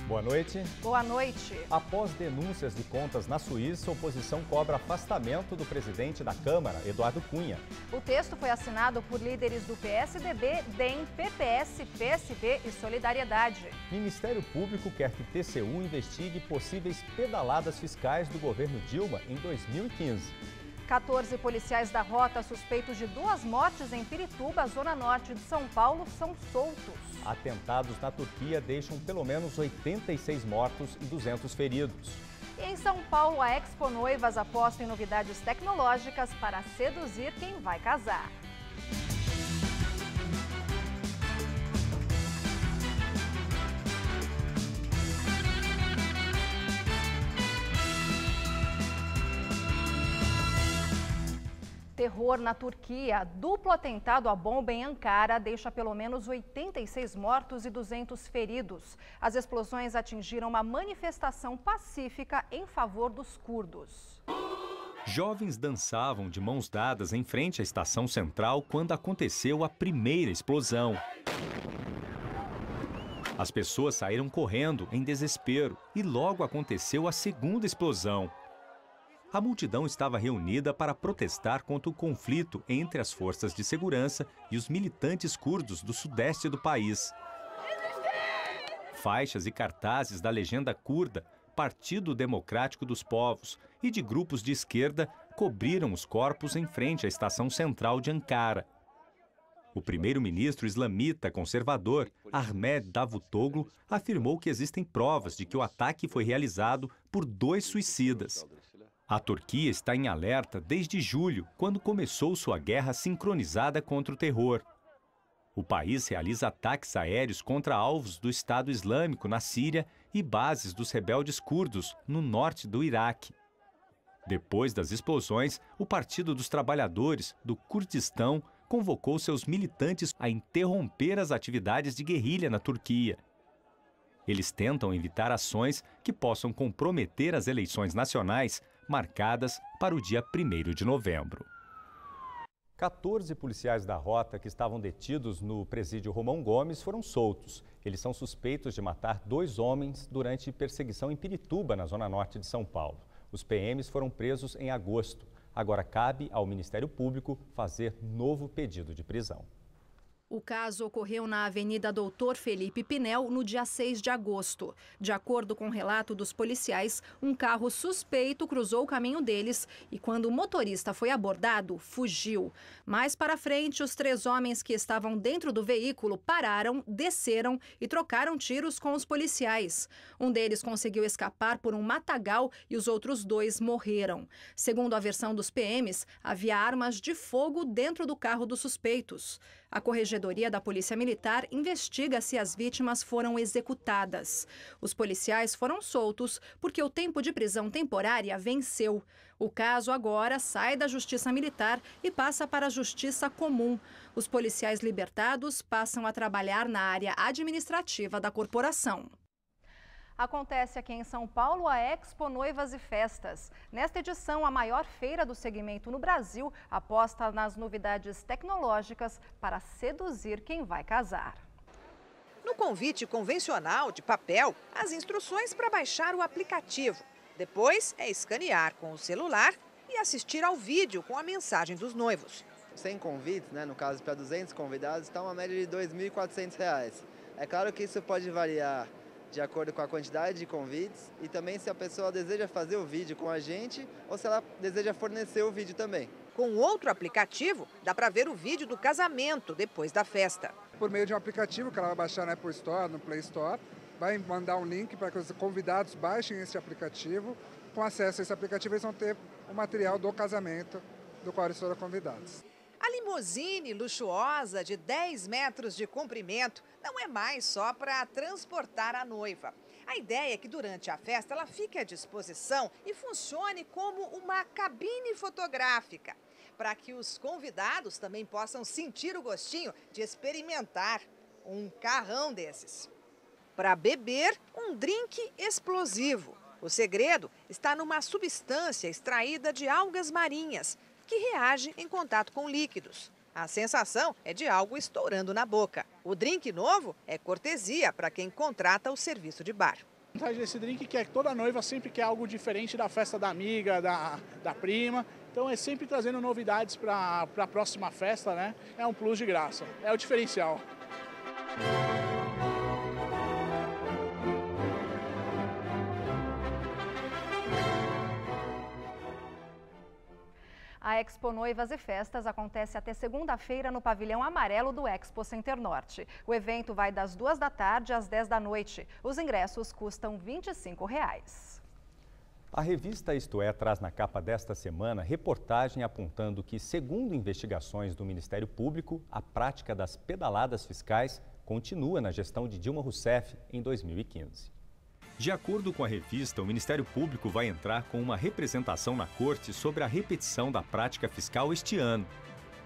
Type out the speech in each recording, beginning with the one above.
Boa noite. Boa noite. Após denúncias de contas na Suíça, a oposição cobra afastamento do presidente da Câmara, Eduardo Cunha. O texto foi assinado por líderes do PSDB, DEM, PPS, PSB e Solidariedade. Ministério Público quer que TCU investigue possíveis pedaladas fiscais do governo Dilma em 2015. 14 policiais da Rota suspeitos de 2 mortes em Pirituba, zona norte de São Paulo, são soltos. Atentados na Turquia deixam pelo menos 86 mortos e 200 feridos. E em São Paulo, a Expo Noivas aposta em novidades tecnológicas para seduzir quem vai casar. Terror na Turquia. Duplo atentado à bomba em Ankara deixa pelo menos 86 mortos e 200 feridos. As explosões atingiram uma manifestação pacífica em favor dos curdos. Jovens dançavam de mãos dadas em frente à estação central quando aconteceu a primeira explosão. As pessoas saíram correndo em desespero e logo aconteceu a segunda explosão. A multidão estava reunida para protestar contra o conflito entre as forças de segurança e os militantes curdos do sudeste do país. Faixas e cartazes da legenda curda, Partido Democrático dos Povos, e de grupos de esquerda cobriram os corpos em frente à estação central de Ankara. O primeiro-ministro islamita conservador, Ahmed Davutoglu, afirmou que existem provas de que o ataque foi realizado por 2 suicidas. A Turquia está em alerta desde julho, quando começou sua guerra sincronizada contra o terror. O país realiza ataques aéreos contra alvos do Estado Islâmico na Síria e bases dos rebeldes curdos no norte do Iraque. Depois das explosões, o Partido dos Trabalhadores do Kurdistão convocou seus militantes a interromper as atividades de guerrilha na Turquia. Eles tentam evitar ações que possam comprometer as eleições nacionais marcadas para o dia 1º de novembro. 14 policiais da Rota que estavam detidos no presídio Romão Gomes foram soltos. Eles são suspeitos de matar 2 homens durante perseguição em Pirituba, na zona norte de São Paulo. Os PMs foram presos em agosto. Agora cabe ao Ministério Público fazer novo pedido de prisão. O caso ocorreu na Avenida Doutor Felipe Pinel, no dia 6 de agosto. De acordo com o relato dos policiais, um carro suspeito cruzou o caminho deles e, quando o motorista foi abordado, fugiu. Mais para frente, os 3 homens que estavam dentro do veículo pararam, desceram e trocaram tiros com os policiais. Um deles conseguiu escapar por um matagal e os outros 2 morreram. Segundo a versão dos PMs, havia armas de fogo dentro do carro dos suspeitos. A Corregedoria da Polícia Militar investiga se as vítimas foram executadas. Os policiais foram soltos porque o tempo de prisão temporária venceu. O caso agora sai da Justiça Militar e passa para a Justiça Comum. Os policiais libertados passam a trabalhar na área administrativa da corporação. Acontece aqui em São Paulo a Expo Noivas e Festas. Nesta edição, a maior feira do segmento no Brasil aposta nas novidades tecnológicas para seduzir quem vai casar. No convite convencional de papel, as instruções para baixar o aplicativo. Depois é escanear com o celular e assistir ao vídeo com a mensagem dos noivos. 100 convites, no caso para 200 convidados, está uma média de R$ 2.400. É claro que isso pode variar de acordo com a quantidade de convites e também se a pessoa deseja fazer o vídeo com a gente ou se ela deseja fornecer o vídeo também. Com outro aplicativo, dá para ver o vídeo do casamento depois da festa. Por meio de um aplicativo que ela vai baixar na Apple Store, no Play Store, vai mandar um link para que os convidados baixem esse aplicativo. Com acesso a esse aplicativo, eles vão ter o material do casamento do qual eles foram convidados. A limusine luxuosa de 10 metros de comprimento não é mais só para transportar a noiva. A ideia é que durante a festa ela fique à disposição e funcione como uma cabine fotográfica, para que os convidados também possam sentir o gostinho de experimentar um carrão desses. Para beber, um drink explosivo. O segredo está numa substância extraída de algas marinhas, que reage em contato com líquidos. A sensação é de algo estourando na boca. O drink novo é cortesia para quem contrata o serviço de bar. A vantagem desse drink é que toda noiva sempre quer algo diferente da festa da amiga, da prima. Então é sempre trazendo novidades para a próxima festa, né? É um plus de graça, é o diferencial. A Expo Noivas e Festas acontece até segunda-feira no pavilhão amarelo do Expo Center Norte. O evento vai das 2 da tarde às 10 da noite. Os ingressos custam R$ 25. A revista Isto É traz na capa desta semana reportagem apontando que, segundo investigações do Ministério Público, a prática das pedaladas fiscais continua na gestão de Dilma Rousseff em 2015. De acordo com a revista, o Ministério Público vai entrar com uma representação na Corte sobre a repetição da prática fiscal este ano.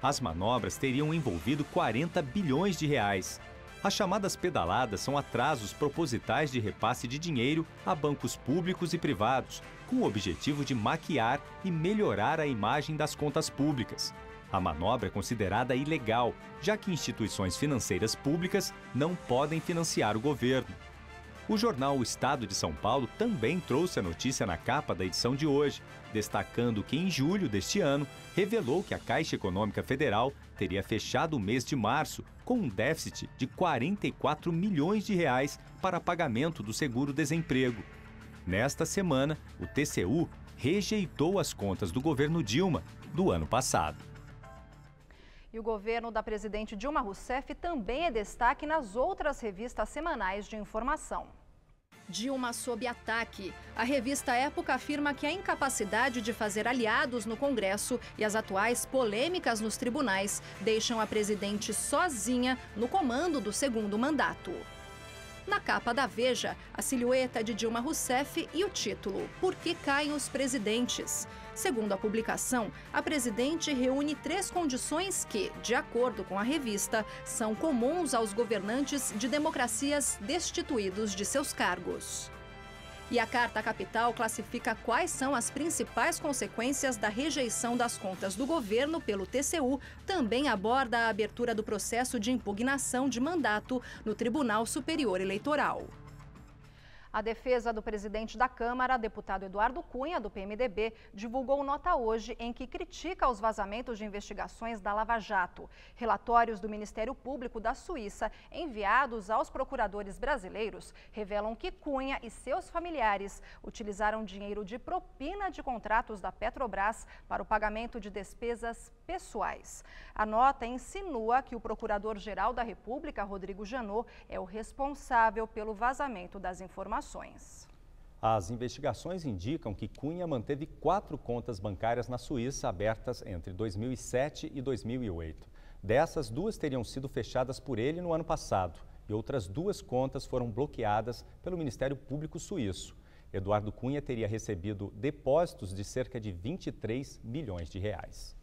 As manobras teriam envolvido 40 bilhões de reais. As chamadas pedaladas são atrasos propositais de repasse de dinheiro a bancos públicos e privados, com o objetivo de maquiar e melhorar a imagem das contas públicas. A manobra é considerada ilegal, já que instituições financeiras públicas não podem financiar o governo. O jornal O Estado de São Paulo também trouxe a notícia na capa da edição de hoje, destacando que em julho deste ano revelou que a Caixa Econômica Federal teria fechado o mês de março com um déficit de 44 milhões de reais para pagamento do seguro-desemprego. Nesta semana, o TCU rejeitou as contas do governo Dilma do ano passado. E o governo da presidente Dilma Rousseff também é destaque nas outras revistas semanais de informação. Dilma sob ataque. A revista Época afirma que a incapacidade de fazer aliados no Congresso e as atuais polêmicas nos tribunais deixam a presidente sozinha no comando do segundo mandato. Na capa da Veja, a silhueta de Dilma Rousseff e o título Por que caem os presidentes? Segundo a publicação, a presidente reúne 3 condições que, de acordo com a revista, são comuns aos governantes de democracias destituídos de seus cargos. E a Carta Capital classifica quais são as principais consequências da rejeição das contas do governo pelo TCU. Também aborda a abertura do processo de impugnação de mandato no Tribunal Superior Eleitoral. A defesa do presidente da Câmara, deputado Eduardo Cunha, do PMDB, divulgou nota hoje em que critica os vazamentos de investigações da Lava Jato. Relatórios do Ministério Público da Suíça, enviados aos procuradores brasileiros, revelam que Cunha e seus familiares utilizaram dinheiro de propina de contratos da Petrobras para o pagamento de despesas pessoais. A nota insinua que o Procurador-Geral da República, Rodrigo Janot, é o responsável pelo vazamento das informações. As investigações indicam que Cunha manteve 4 contas bancárias na Suíça abertas entre 2007 e 2008. Dessas, 2 teriam sido fechadas por ele no ano passado e outras 2 contas foram bloqueadas pelo Ministério Público suíço. Eduardo Cunha teria recebido depósitos de cerca de 23 milhões de reais.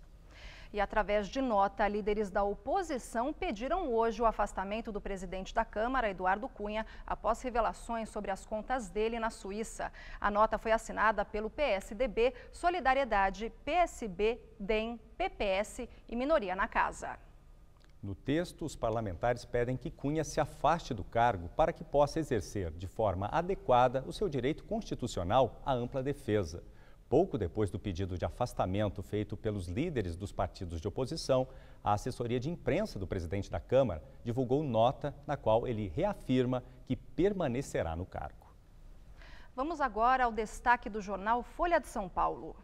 E através de nota, líderes da oposição pediram hoje o afastamento do presidente da Câmara, Eduardo Cunha, após revelações sobre as contas dele na Suíça. A nota foi assinada pelo PSDB, Solidariedade, PSB, DEM, PPS e minoria na casa. No texto, os parlamentares pedem que Cunha se afaste do cargo para que possa exercer de forma adequada o seu direito constitucional à ampla defesa. Pouco depois do pedido de afastamento feito pelos líderes dos partidos de oposição, a assessoria de imprensa do presidente da Câmara divulgou nota na qual ele reafirma que permanecerá no cargo. Vamos agora ao destaque do jornal Folha de São Paulo.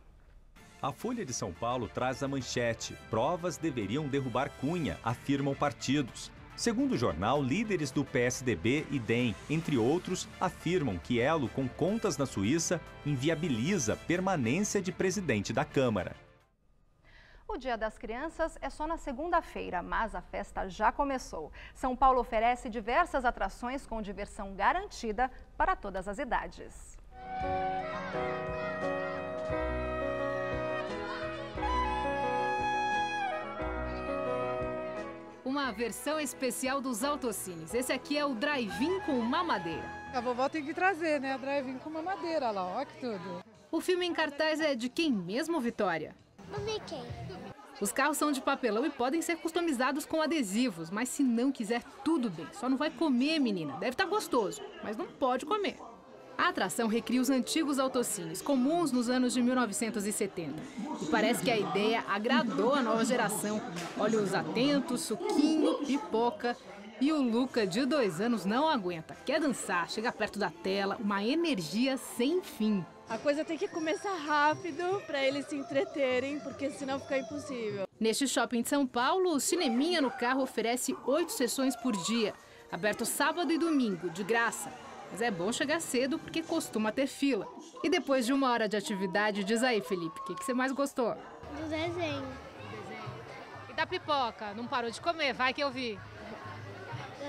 A Folha de São Paulo traz a manchete: provas deveriam derrubar Cunha, afirmam partidos. Segundo o jornal, líderes do PSDB e DEM, entre outros, afirmam que elo com contas na Suíça inviabiliza permanência de presidente da Câmara. O Dia das Crianças é só na segunda-feira, mas a festa já começou. São Paulo oferece diversas atrações com diversão garantida para todas as idades. Uma versão especial dos Autocines. Esse aqui é o drive-in com mamadeira. A vovó tem que trazer, né? A drive-in com mamadeira lá, ó que tudo. O filme em cartaz é de quem mesmo, Vitória? Do Mickey. Os carros são de papelão e podem ser customizados com adesivos, mas se não quiser, tudo bem. Só não vai comer, menina. Deve estar gostoso, mas não pode comer. A atração recria os antigos autocines, comuns nos anos de 1970. E parece que a ideia agradou a nova geração. Olhos atentos, suquinho, pipoca. E o Luca, de 2 anos, não aguenta. Quer dançar, chega perto da tela, uma energia sem fim. A coisa tem que começar rápido para eles se entreterem, porque senão fica impossível. Neste shopping de São Paulo, o Cineminha no Carro oferece 8 sessões por dia. Aberto sábado e domingo, de graça. Mas é bom chegar cedo porque costuma ter fila. E depois de 1 hora de atividade, diz aí, Felipe, o que você mais gostou? Do desenho. E da pipoca? Não parou de comer? Vai que eu vi.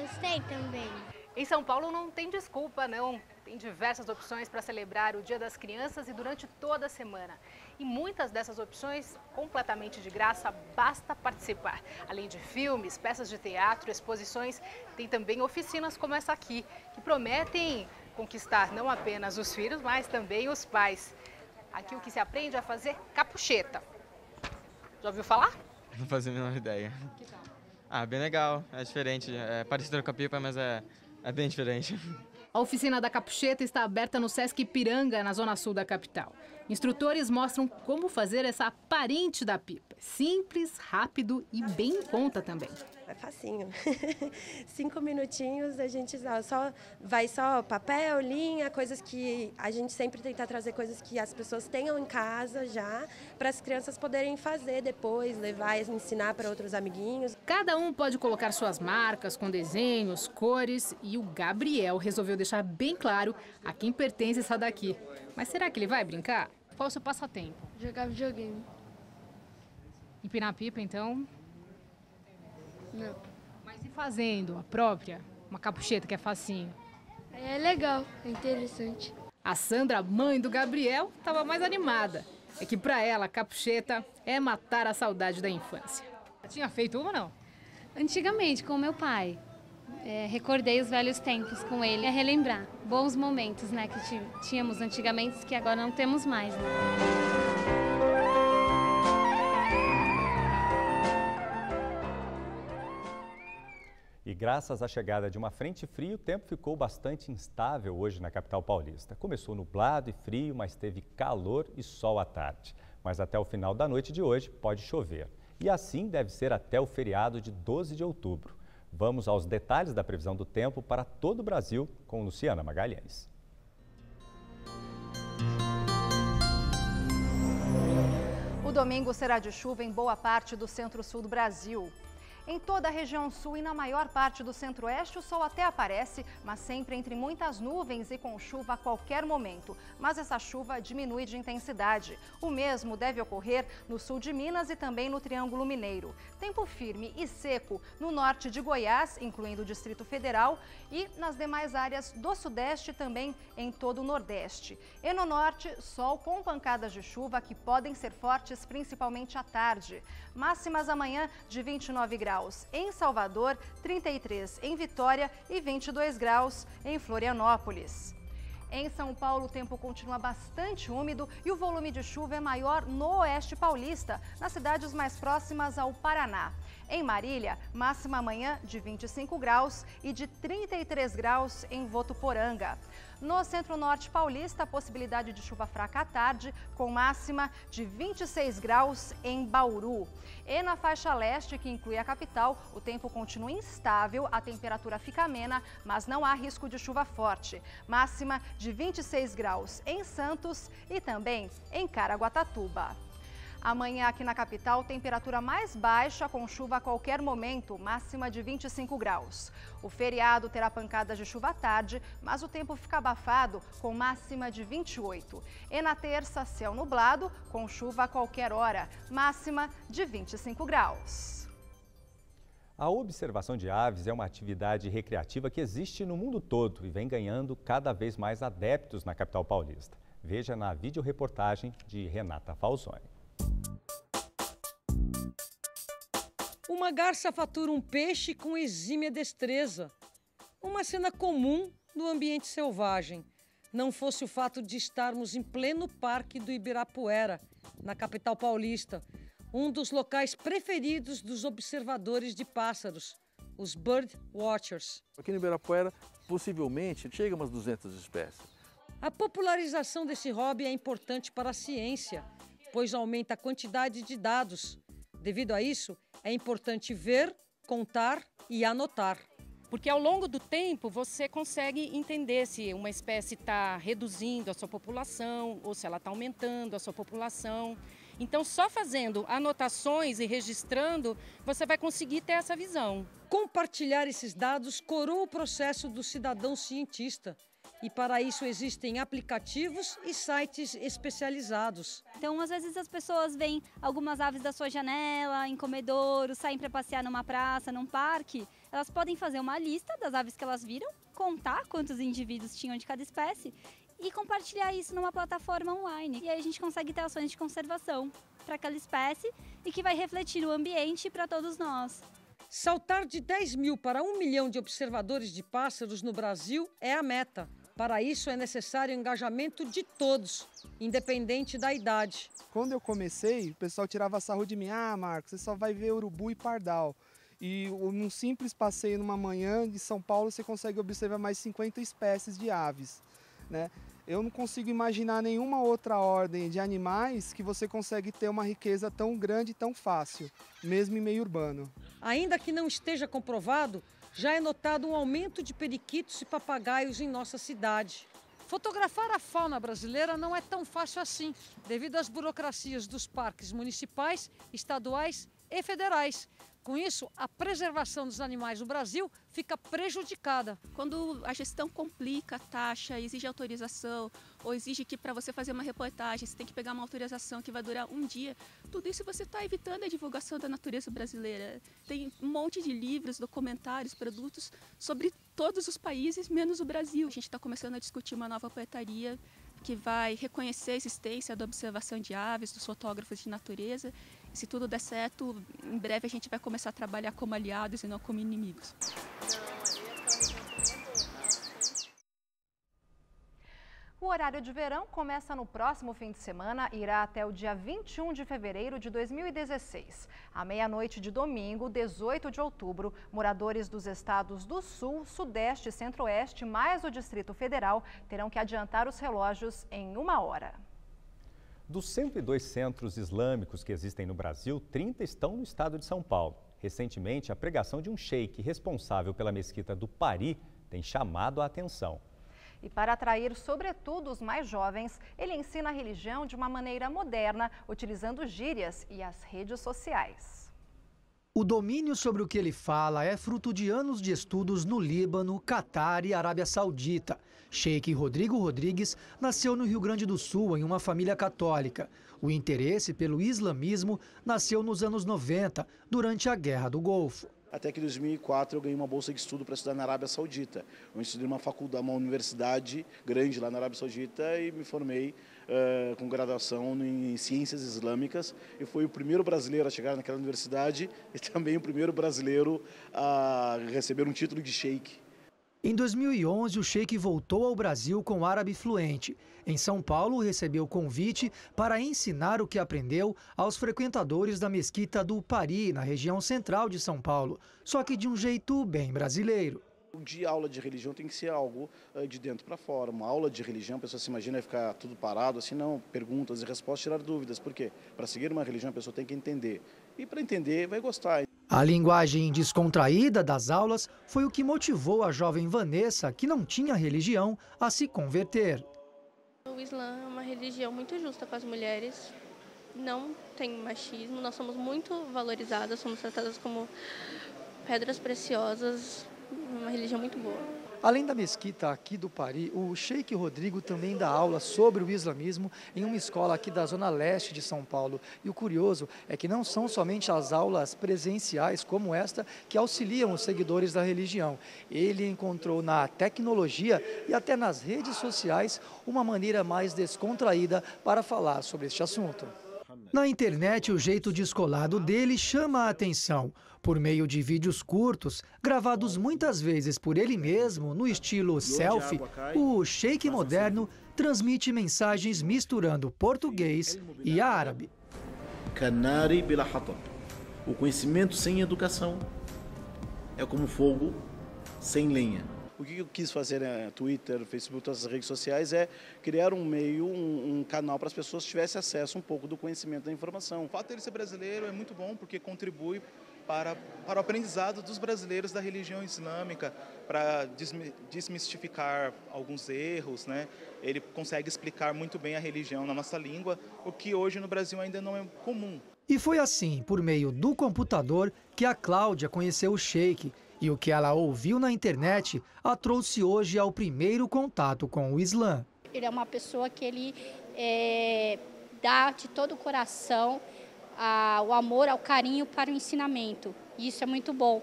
Gostei também. Em São Paulo não tem desculpa, não. Tem diversas opções para celebrar o Dia das Crianças e durante toda a semana. E muitas dessas opções completamente de graça, basta participar. Além de filmes, peças de teatro, exposições, tem também oficinas como essa aqui, que prometem conquistar não apenas os filhos, mas também os pais. Aqui o que se aprende é a fazer capucheta. Já ouviu falar? Não fazia a menor ideia. Que tal? Ah, bem legal, é diferente, é parecido com a pipa, mas é bem diferente. A oficina da capucheta está aberta no Sesc Ipiranga, na zona sul da capital. Instrutores mostram como fazer essa aparente da pipa. Simples, rápido e bem em conta também. É facinho. 5 minutinhos a gente vai só papel, linha, coisas que a gente sempre tenta trazer coisas que as pessoas tenham em casa já, para as crianças poderem fazer depois, levar e ensinar para outros amiguinhos. Cada um pode colocar suas marcas com desenhos, cores e o Gabriel resolveu deixar bem claro a quem pertence essa daqui. Mas será que ele vai brincar? Qual é o seu passatempo? Jogar videogame. Empinar pipa, então? Não. Mas e fazendo a própria? Uma capucheta que é facinho. É legal, é interessante. A Sandra, mãe do Gabriel, estava mais animada. É que para ela, a capucheta é matar a saudade da infância. Tinha feito uma ou não? Antigamente, com meu pai. Recordei os velhos tempos com ele, relembrar bons momentos, né, que tínhamos antigamente, que agora não temos mais, né? E graças à chegada de uma frente fria, o tempo ficou bastante instável hoje na capital paulista. Começou nublado e frio, mas teve calor e sol à tarde. Mas até o final da noite de hoje pode chover. E assim deve ser até o feriado de 12 de outubro. Vamos aos detalhes da previsão do tempo para todo o Brasil com Luciana Magalhães. O domingo será de chuva em boa parte do centro-sul do Brasil. Em toda a região sul e na maior parte do centro-oeste, o sol até aparece, mas sempre entre muitas nuvens e com chuva a qualquer momento. Mas essa chuva diminui de intensidade. O mesmo deve ocorrer no sul de Minas e também no Triângulo Mineiro. Tempo firme e seco no norte de Goiás, incluindo o Distrito Federal, e nas demais áreas do sudeste e também em todo o nordeste. E no norte, sol com pancadas de chuva que podem ser fortes, principalmente à tarde. Máximas amanhã de 29 graus em Salvador, 33 em Vitória e 22 graus em Florianópolis. Em São Paulo, o tempo continua bastante úmido e o volume de chuva é maior no oeste paulista, nas cidades mais próximas ao Paraná. Em Marília, máxima amanhã de 25 graus e de 33 graus em Votuporanga. No centro-norte paulista, a possibilidade de chuva fraca à tarde, com máxima de 26 graus em Bauru. E na faixa leste, que inclui a capital, o tempo continua instável, a temperatura fica amena, mas não há risco de chuva forte. Máxima de 26 graus em Santos e também em Caraguatatuba. Amanhã aqui na capital, temperatura mais baixa, com chuva a qualquer momento, máxima de 25 graus. O feriado terá pancadas de chuva à tarde, mas o tempo fica abafado, com máxima de 28. E na terça, céu nublado, com chuva a qualquer hora, máxima de 25 graus. A observação de aves é uma atividade recreativa que existe no mundo todo e vem ganhando cada vez mais adeptos na capital paulista. Veja na videoreportagem de Renata Falzoni. Uma garça fatura um peixe com exímia destreza. Uma cena comum no ambiente selvagem. Não fosse o fato de estarmos em pleno Parque do Ibirapuera, na capital paulista, um dos locais preferidos dos observadores de pássaros, os bird watchers. Aqui no Ibirapuera, possivelmente, chega umas 200 espécies. A popularização desse hobby é importante para a ciência, pois aumenta a quantidade de dados. Devido a isso, é importante ver, contar e anotar. Porque ao longo do tempo você consegue entender se uma espécie está reduzindo a sua população ou se ela está aumentando a sua população. Então, só fazendo anotações e registrando, você vai conseguir ter essa visão. Compartilhar esses dados coroa o processo do cidadão cientista. E para isso existem aplicativos e sites especializados. Então, às vezes as pessoas veem algumas aves da sua janela, em comedouro, saem para passear numa praça, num parque. Elas podem fazer uma lista das aves que elas viram, contar quantos indivíduos tinham de cada espécie e compartilhar isso numa plataforma online. E aí a gente consegue ter ações de conservação para aquela espécie e que vai refletir no ambiente para todos nós. Saltar de 10 mil para 1 milhão de observadores de pássaros no Brasil é a meta. Para isso é necessário o engajamento de todos, independente da idade. Quando eu comecei, o pessoal tirava sarro de mim. Ah, Marcos, você só vai ver urubu e pardal. E num simples passeio numa manhã de São Paulo, você consegue observar mais 50 espécies de aves, né? Eu não consigo imaginar nenhuma outra ordem de animais que você consegue ter uma riqueza tão grande e tão fácil, mesmo em meio urbano. Ainda que não esteja comprovado, já é notado um aumento de periquitos e papagaios em nossa cidade. Fotografar a fauna brasileira não é tão fácil assim, devido às burocracias dos parques municipais, estaduais e federais. Com isso, a preservação dos animais no Brasil fica prejudicada. Quando a gestão complica a taxa, exige autorização, ou exige que para você fazer uma reportagem você tem que pegar uma autorização que vai durar um dia, tudo isso você está evitando a divulgação da natureza brasileira. Tem um monte de livros, documentários, produtos sobre todos os países, menos o Brasil. A gente está começando a discutir uma nova portaria que vai reconhecer a existência da observação de aves, dos fotógrafos de natureza. E se tudo der certo, em breve a gente vai começar a trabalhar como aliados e não como inimigos. O horário de verão começa no próximo fim de semana e irá até o dia 21 de fevereiro de 2016. À meia-noite de domingo, 18 de outubro, moradores dos estados do Sul, Sudeste e Centro-Oeste, mais o Distrito Federal, terão que adiantar os relógios em 1 hora. Dos 102 centros islâmicos que existem no Brasil, 30 estão no estado de São Paulo. Recentemente, a pregação de um sheik responsável pela mesquita do Pari tem chamado a atenção. E para atrair, sobretudo, os mais jovens, ele ensina a religião de uma maneira moderna, utilizando gírias e as redes sociais. O domínio sobre o que ele fala é fruto de anos de estudos no Líbano, Catar e Arábia Saudita. Sheik Rodrigo Rodrigues nasceu no Rio Grande do Sul em uma família católica. O interesse pelo islamismo nasceu nos anos 90, durante a Guerra do Golfo. Até que em 2004 eu ganhei uma bolsa de estudo para estudar na Arábia Saudita. Eu estudei numa faculdade, uma universidade grande lá na Arábia Saudita e me formei com graduação em Ciências Islâmicas. Eu fui o primeiro brasileiro a chegar naquela universidade e também o primeiro brasileiro a receber um título de sheik. Em 2011, o sheik voltou ao Brasil com árabe fluente. Em São Paulo, recebeu convite para ensinar o que aprendeu aos frequentadores da mesquita do Pari, na região central de São Paulo, só que de um jeito bem brasileiro. De aula de religião tem que ser algo de dentro para fora. Uma aula de religião, a pessoa se imagina ficar tudo parado, assim não, perguntas e respostas, tirar dúvidas. Por quê? Para seguir uma religião, a pessoa tem que entender. E para entender, vai gostar. A linguagem descontraída das aulas foi o que motivou a jovem Vanessa, que não tinha religião, a se converter. O Islã é uma religião muito justa com as mulheres, não tem machismo, nós somos muito valorizadas, somos tratadas como pedras preciosas, uma religião muito boa. Além da mesquita aqui do Pari, o sheik Rodrigo também dá aula sobre o islamismo em uma escola aqui da zona leste de São Paulo. E o curioso é que não são somente as aulas presenciais como esta que auxiliam os seguidores da religião. Ele encontrou na tecnologia e até nas redes sociais uma maneira mais descontraída para falar sobre este assunto. Na internet, o jeito descolado dele chama a atenção. Por meio de vídeos curtos, gravados muitas vezes por ele mesmo, no estilo selfie, o sheik moderno transmite mensagens misturando português e árabe. Canari bila hatab. O conhecimento sem educação é como fogo sem lenha. O que eu quis fazer, Twitter, Facebook, todas as redes sociais, é criar um meio, um canal para as pessoas tivessem acesso um pouco do conhecimento da informação. O fato de ele ser brasileiro é muito bom porque contribui para o aprendizado dos brasileiros da religião islâmica, para desmistificar alguns erros, né? Ele consegue explicar muito bem a religião na nossa língua, o que hoje no Brasil ainda não é comum. E foi assim, por meio do computador, que a Cláudia conheceu o Sheik. E o que ela ouviu na internet a trouxe hoje ao primeiro contato com o Islã. Ele é uma pessoa que ele dá de todo o coração o amor, o carinho para o ensinamento. E isso é muito bom.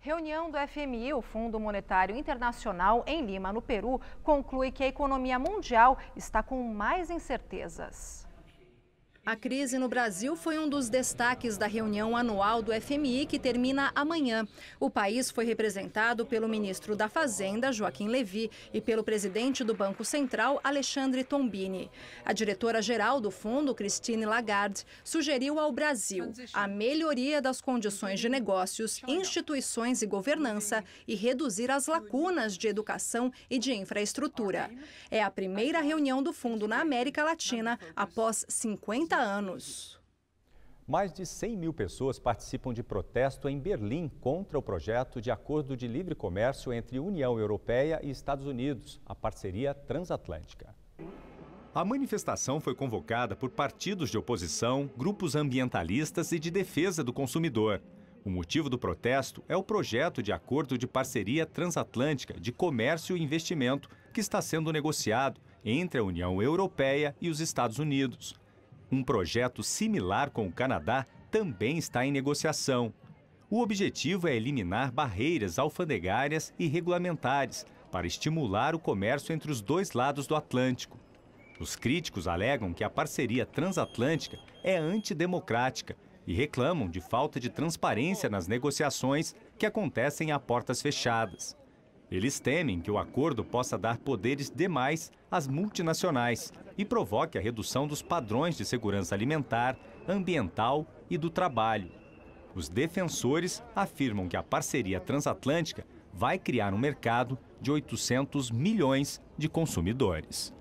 Reunião do FMI, o Fundo Monetário Internacional, em Lima, no Peru, conclui que a economia mundial está com mais incertezas. A crise no Brasil foi um dos destaques da reunião anual do FMI, que termina amanhã. O país foi representado pelo ministro da Fazenda, Joaquim Levy, e pelo presidente do Banco Central, Alexandre Tombini. A diretora-geral do fundo, Christine Lagarde, sugeriu ao Brasil a melhoria das condições de negócios, instituições e governança e reduzir as lacunas de educação e de infraestrutura. É a primeira reunião do fundo na América Latina após 50 anos. Mais de 100 mil pessoas participam de protesto em Berlim contra o projeto de acordo de livre comércio entre União Europeia e Estados Unidos, a parceria transatlântica. A manifestação foi convocada por partidos de oposição, grupos ambientalistas e de defesa do consumidor. O motivo do protesto é o projeto de acordo de parceria transatlântica de comércio e investimento que está sendo negociado entre a União Europeia e os Estados Unidos. Um projeto similar com o Canadá também está em negociação. O objetivo é eliminar barreiras alfandegárias e regulamentares para estimular o comércio entre os dois lados do Atlântico. Os críticos alegam que a parceria transatlântica é antidemocrática e reclamam de falta de transparência nas negociações que acontecem a portas fechadas. Eles temem que o acordo possa dar poderes demais às multinacionais e provoque a redução dos padrões de segurança alimentar, ambiental e do trabalho. Os defensores afirmam que a parceria transatlântica vai criar um mercado de 800 milhões de consumidores.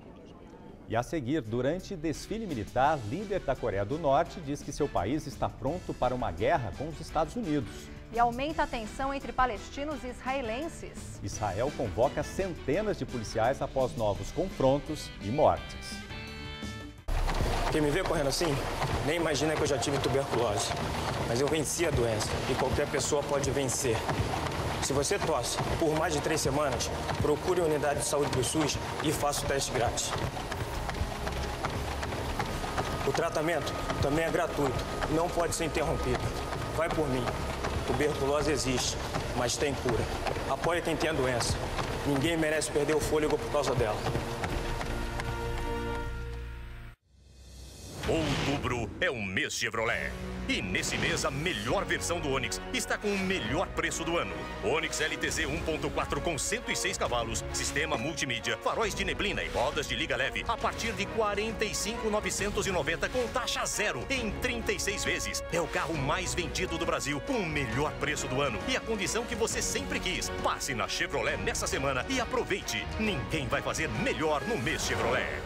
E a seguir, durante desfile militar, líder da Coreia do Norte diz que seu país está pronto para uma guerra com os Estados Unidos. E aumenta a tensão entre palestinos e israelenses. Israel convoca centenas de policiais após novos confrontos e mortes. Quem me vê correndo assim, nem imagina que eu já tive tuberculose. Mas eu venci a doença e qualquer pessoa pode vencer. Se você tosse por mais de 3 semanas, procure a unidade de saúde do SUS e faça o teste grátis. O tratamento também é gratuito, não pode ser interrompido. Vai por mim. Tuberculose existe, mas tem cura. Apoie quem tem a doença. Ninguém merece perder o fôlego por causa dela. Outubro é o mês Chevrolet. E nesse mês, a melhor versão do Onix está com o melhor preço do ano. Onix LTZ 1.4 com 106 cavalos, sistema multimídia, faróis de neblina e rodas de liga leve a partir de R$ 45.990 com taxa zero em 36 vezes. É o carro mais vendido do Brasil com o melhor preço do ano e a condição que você sempre quis. Passe na Chevrolet nessa semana e aproveite. Ninguém vai fazer melhor no mês Chevrolet.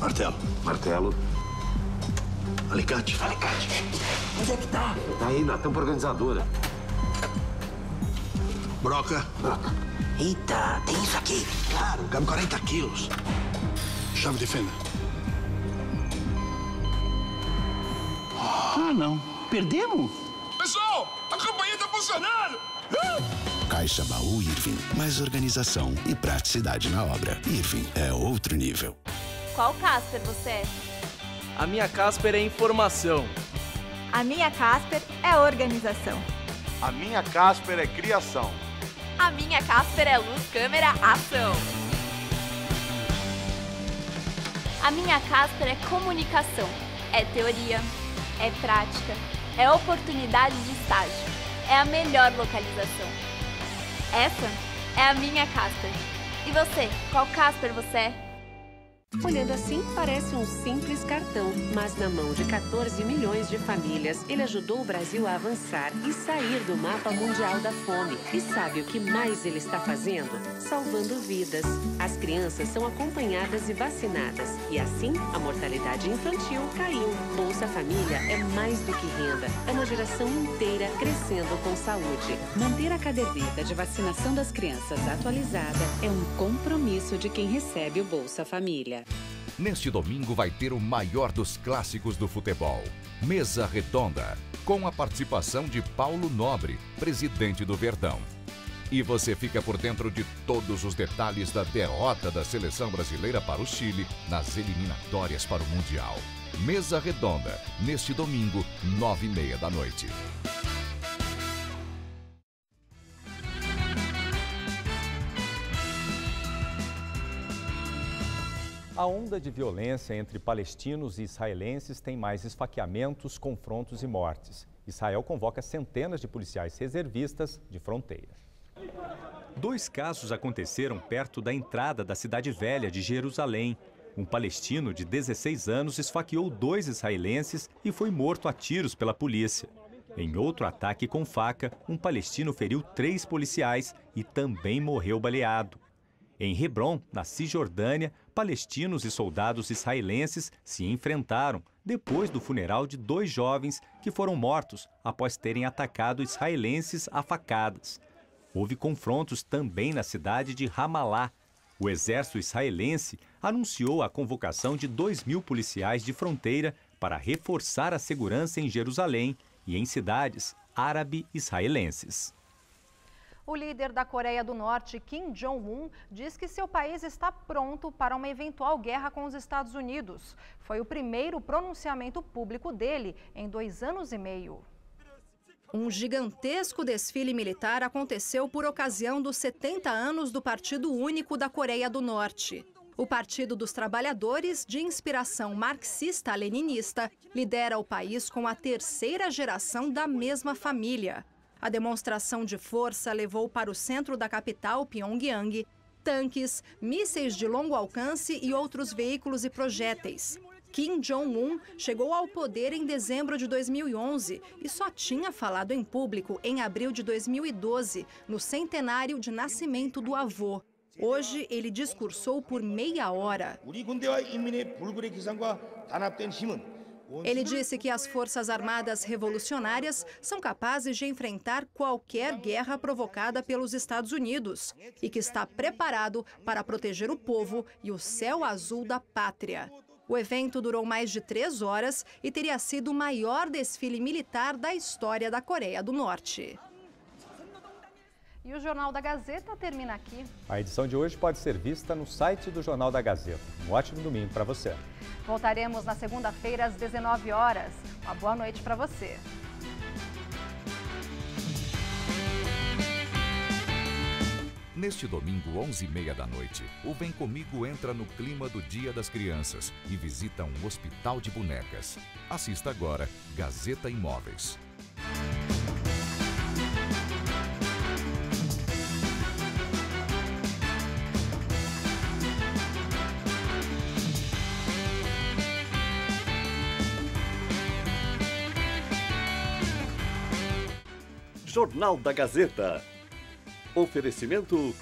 Martelo. Martelo. Alicate. Alicate. Onde é que tá? Tá aí na tampa organizadora. Broca. Broca. Eita, tem isso aqui. Claro, cabe 40 quilos. Chave de fenda. Ah, não. Perdemos? Pessoal, a campanha tá funcionando. Caixa Baú Irving. Mais organização e praticidade na obra. Irving é outro nível. Qual Casper você é? A minha Casper é informação. A minha Casper é organização. A minha Casper é criação. A minha Casper é luz, câmera, ação. A minha Casper é comunicação. É teoria, é prática, é oportunidade de estágio. É a melhor localização. Essa é a minha Casper. E você, qual Casper você é? Olhando assim, parece um simples cartão, mas na mão de 14 milhões de famílias, ele ajudou o Brasil a avançar e sair do mapa mundial da fome. E sabe o que mais ele está fazendo? Salvando vidas. As crianças são acompanhadas e vacinadas, e assim a mortalidade infantil caiu. Bolsa Família é mais do que renda, é uma geração inteira crescendo com saúde. Manter a caderneta de vacinação das crianças atualizada é um compromisso de quem recebe o Bolsa Família. Neste domingo vai ter o maior dos clássicos do futebol, Mesa Redonda, com a participação de Paulo Nobre, presidente do Verdão. E você fica por dentro de todos os detalhes da derrota da seleção brasileira para o Chile nas eliminatórias para o Mundial. Mesa Redonda, neste domingo, 9h30 da noite. A onda de violência entre palestinos e israelenses tem mais esfaqueamentos, confrontos e mortes. Israel convoca centenas de policiais reservistas de fronteira. 2 casos aconteceram perto da entrada da cidade velha de Jerusalém. Um palestino de 16 anos esfaqueou 2 israelenses e foi morto a tiros pela polícia. Em outro ataque com faca, um palestino feriu 3 policiais e também morreu baleado. Em Hebron, na Cisjordânia, palestinos e soldados israelenses se enfrentaram depois do funeral de 2 jovens que foram mortos após terem atacado israelenses a facadas. Houve confrontos também na cidade de Ramallah. O exército israelense anunciou a convocação de 2.000 policiais de fronteira para reforçar a segurança em Jerusalém e em cidades árabe-israelenses. O líder da Coreia do Norte, Kim Jong-un, diz que seu país está pronto para uma eventual guerra com os Estados Unidos. Foi o primeiro pronunciamento público dele em 2 anos e meio. Um gigantesco desfile militar aconteceu por ocasião dos 70 anos do Partido Único da Coreia do Norte. O Partido dos Trabalhadores, de inspiração marxista-leninista, lidera o país com a 3ª geração da mesma família. A demonstração de força levou para o centro da capital, Pyongyang, tanques, mísseis de longo alcance e outros veículos e projéteis. Kim Jong-un chegou ao poder em dezembro de 2011 e só tinha falado em público em abril de 2012, no centenário de nascimento do avô. Hoje, ele discursou por meia hora. Ele disse que as Forças Armadas Revolucionárias são capazes de enfrentar qualquer guerra provocada pelos Estados Unidos e que está preparado para proteger o povo e o céu azul da pátria. O evento durou mais de 3 horas e teria sido o maior desfile militar da história da Coreia do Norte. E o Jornal da Gazeta termina aqui. A edição de hoje pode ser vista no site do Jornal da Gazeta. Um ótimo domingo para você. Voltaremos na segunda-feira às 19 horas. Uma boa noite para você. Neste domingo, 11h30 da noite, o Vem Comigo entra no clima do Dia das Crianças e visita um hospital de bonecas. Assista agora Gazeta Imóveis. Jornal da Gazeta. Oferecimento